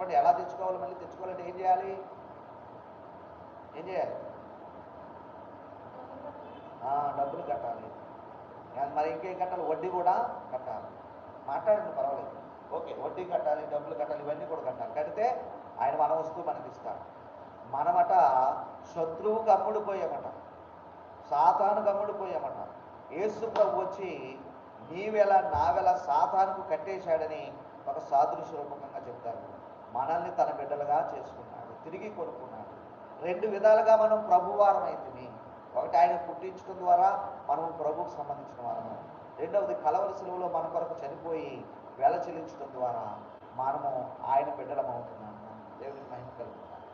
చెప్పండి, ఎలా తెచ్చుకోవాలి? మళ్ళీ తెచ్చుకోవాలంటే ఏం చేయాలి? ఏం చేయాలి? డబ్బులు కట్టాలి. మరి ఇంకేం కట్టాలి? వడ్డీ కూడా కట్టాలి. మాట్లాడండి, పర్వాలేదు. ఓకే, వడ్డీ కట్టాలి, డబ్బులు కట్టాలి, ఇవన్నీ కూడా కట్టాలి. కడితే ఆయన మన వస్తువు మనకి ఇస్తాడు. మనమట శత్రువుకు అమ్ముడుపోయామట, సాతానుకు అమ్ముడుపోయామట. యేసు ప్రభు వచ్చి నీవెలా నావెలా సాతానుకు కట్టేశాడని ఒక సాదృశ్య రూపకంగా చెప్తారు. మనల్ని తన బిడ్డలుగా చేసుకున్నాడు, తిరిగి కొనుక్కున్నాడు. రెండు విధాలుగా మనం ప్రభువారం అయితేమి. ఒకటి ఆయన పుట్టించడం ద్వారా మనం ప్రభువుకు సంబంధించిన వారము. రెండవది కలవరి శిలువలో మన కొరకు చనిపోయి వెల చెల్లించడం ద్వారా మనము ఆయన బిడ్డలమవుతున్నాము. దేవునికి మహిమ కలుగుతున్నాను.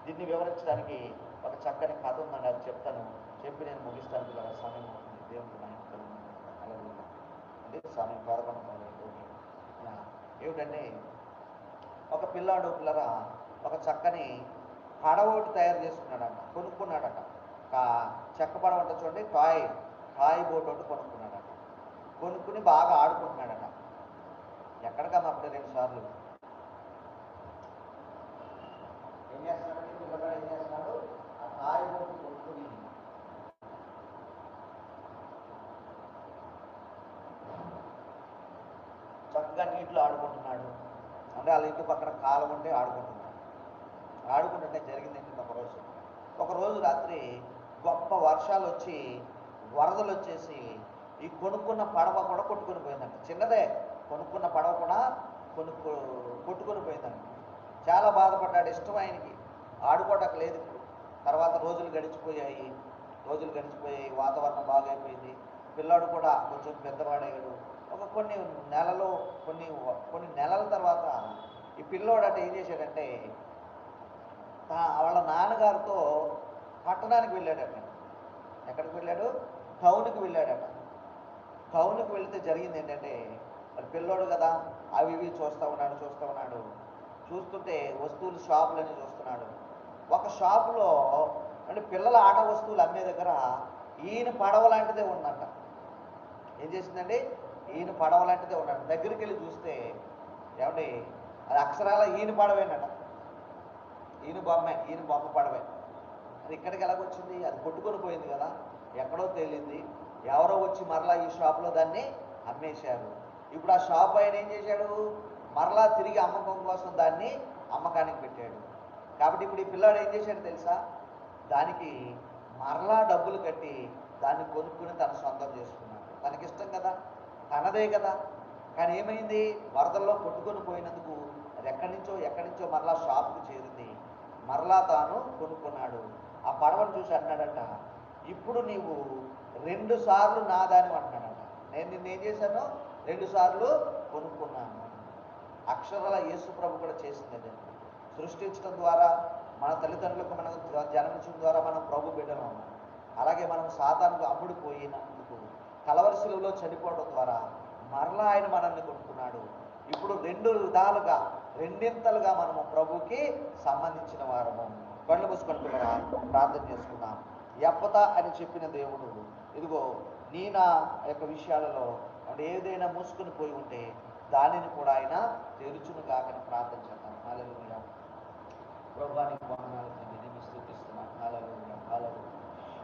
దీన్ని వివరించడానికి ఒక చక్కని కథ ఉందండి, అది చెప్తాను. చెప్పి నేను ముగిస్తాను. పిల్లల సమయం అవుతుంది. దేవునికి మహిమ కలుగుతున్నాను. అలాగే అంటే సమయం 11 ఏమిటంటే, ఒక పిల్లాడు పిల్లరా ఒక చక్కని పడవ ఒకటి తయారు చేసుకున్నాడట, కొనుక్కున్నాడట. చెక్క పడవ అంటే చూడండి, టాయ్ బోట్ ఒకటి కొనుక్కున్నాడట. కొనుక్కుని బాగా ఆడుకుంటున్నాడట. ఎక్కడికమ్మా అప్పుడే 2 సార్లు ఏం చేస్తున్నాడు పిల్లగాడు? ఏం చేస్తున్నాడు? ఆ టాయ్ బోట్ కొనుక్కుని చక్కగా నీటిలో ఆడుకుంటున్నాడు. అంటే వాళ్ళ ఇంటి పక్కన కాలం ఉంటే ఆడుకుంటున్నాడు. ఆడుకుంటుంటే జరిగిందంటే ఒకరోజు రాత్రి గొప్ప వర్షాలు వచ్చి వరదలు వచ్చేసి ఈ కొనుక్కున్న పడవ కూడా కొట్టుకొని పోయిందంట. చిన్నదే కొనుక్కున్న పడవ కూడా కొట్టుకొని పోయిందంట. చాలా బాధపడ్డాడు. ఇష్టం ఆయనకి, ఆడుకోవటానికి లేదు. తర్వాత రోజులు గడిచిపోయాయి, వాతావరణం బాగైపోయింది. పిల్లాడు కూడా కొంచెం పెద్దవాడయ్యాడు. కొన్ని నెలల తర్వాత ఈ పిల్లోడు అట ఏం చేశాడంటే, వాళ్ళ నాన్నగారితో పట్టణానికి వెళ్ళాడట. ఎక్కడికి వెళ్ళాడు? టౌన్కి వెళ్ళాడట. టౌన్కి వెళితే జరిగింది ఏంటంటే, మరి పిల్లోడు కదా, అవి ఇవి చూస్తూ ఉన్నాడు. చూస్తుంటే వస్తువులు షాపులని చూస్తున్నాడు. ఒక షాపులో అంటే పిల్లల ఆట వస్తువులు అమ్మే దగ్గర ఈయన పడవ లాంటిదే ఉందంట. ఏం చేసిందండి? ఈయన పడవ లాంటిదే ఉన్నాడు. దగ్గరికి వెళ్ళి చూస్తే ఏమండి, అది అక్షరాల ఈయన పడవేనట. ఈయన బొమ్మ పడవే. అది ఇక్కడికి ఎలాగొచ్చింది? అది కొట్టుకొని పోయింది కదా, ఎక్కడో తేలింది. ఎవరో వచ్చి మరలా ఈ షాప్లో దాన్ని అమ్మేశారు. ఇప్పుడు ఆ షాప్ ఆయన ఏం చేశాడు? మరలా తిరిగి అమ్మకం కోసం దాన్ని అమ్మకానికి పెట్టాడు. కాబట్టి ఇప్పుడు ఈ పిల్లాడు ఏం చేశాడు తెలుసా? దానికి మరలా డబ్బులు కట్టి దాన్ని కొనుక్కుని తన సొంతం చేసుకున్నాడు. తనకిష్టం కదా, తనదే కదా. కానీ ఏమైంది? వరదల్లో కొట్టుకొని పోయినందుకు అది ఎక్కడి నుంచో మరలా షాప్కి చేరింది. మరలా తాను కొనుక్కున్నాడు. ఆ పడవను చూసి అన్నాడట, ఇప్పుడు నీవు 2 సార్లు నాదాని అంటున్నాడట. నేను నిన్ను ఏం చేశాను? 2 సార్లు కొనుక్కున్నాను. అక్షరాల యేసు ప్రభు కూడా చేసింది అదే. సృష్టించడం ద్వారా, మన తల్లిదండ్రులకు మనం జన్మించడం ద్వారా మనం ప్రభు బిడ్డలు ఉన్నాం. అలాగే మనం సాతానుకు అమ్ముడుపోయినందుకు కలవరి శిలువలో చనిపోవడం ద్వారా మరలా ఆయన మనల్ని కొనుక్కున్నాడు. ఇప్పుడు 2 విధాలుగా, రెండింతలుగా మనము ప్రభుకి సంబంధించిన వారము. కళ్ళు మూసుకొని పిల్లరా ప్రార్థన చేసుకున్నాం. ఎప్పత అని చెప్పిన దేవుడు, ఇదిగో నీ నా యొక్క విషయాలలో అంటే ఏదైనా మూసుకొని పోయి ఉంటే దానిని కూడా ఆయన తెరుచును కాకని ప్రార్థన చేద్దాం. హల్లెలూయా. ప్రభువానికి వందనాలు తండ్రి, నిన్ను స్తుతిస్తున్నాం. హల్లెలూయా, హల్లెలూయా.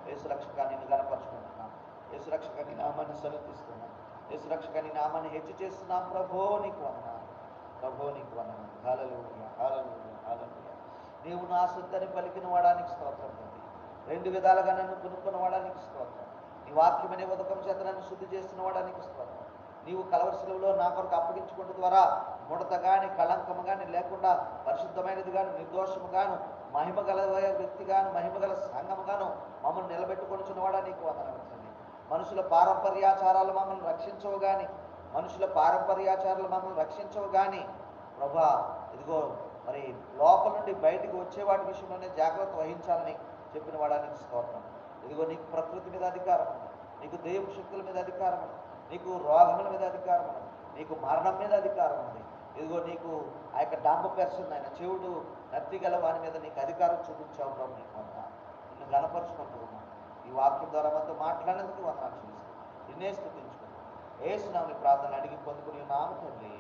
యేసు రక్షక నిన్ను గణపరుచుకుంటున్నాం. యేసు రక్షక నీ నామాన్ని సన్నిధిస్తున్నాం. యేసు రక్షక నీ నామాన్ని హెచ్చు చేస్తున్నాం. ప్రభో నీకు వందనాలు. హల్లెలూయా, హల్లెలూయా, హల్లెలూయా. నీవు నా సొత్తని పలికిన వాడానికి స్తోత్రం తండ్రి. 2 విధాలుగా నన్ను కొనుక్కున్న వాడానికి స్తోత్రం. నీ వాక్యం అనే ఉదకం చేత నన్ను శుద్ధి చేస్తున్న వాడానికి స్తోత్రం. నీవు కలవరి శిలువలో నా కొరకు అప్పగించుకోవడం ద్వారా ముడత కానీ కళంకము కానీ లేకుండా పరిశుద్ధమైనది గాను, నిర్దోషము గాను, మహిమ గల వ్యక్తి గాను, మహిమ గల సంఘము గాను మమ్మల్ని నిలబెట్టుకొనిచున్న వాడా నీకు వందనాలు. మనుషుల పారంపర్యాచారాలు మమ్మల్ని రక్షించవు కానీ ప్రభా, ఇదిగో మరి లోపల నుండి బయటికి వచ్చే వాటి విషయంలోనే జాగ్రత్త వహించాలని చెప్పిన వాడానికి స్తోత్రం. ఇదిగో నీకు ప్రకృతి మీద అధికారం ఉంది, నీకు దైవ శక్తుల మీద అధికారం ఉంది, నీకు రోగముల మీద అధికారం ఉంది, నీకు మరణం మీద అధికారం ఉంది. ఇదిగో నీకు ఆ యొక్క డాంబ పెర్సన్ ఆయన చెవుడు నత్తి గల వాని మీద నీకు అధికారం చూపించావు. ప్రభు నీకు వందనాలు. నిన్ను గణపరుచుకుంటూ ఉన్నాను. ఈ వాక్యం ద్వారా మనతో మాట్లాడేందుకు వందనాలు చూపిస్తాను. నిన్నే స్తుతించుకుంటాను. యేసు నామమున ప్రార్థన అడిగి పొందుకుని నామ తండ్రి.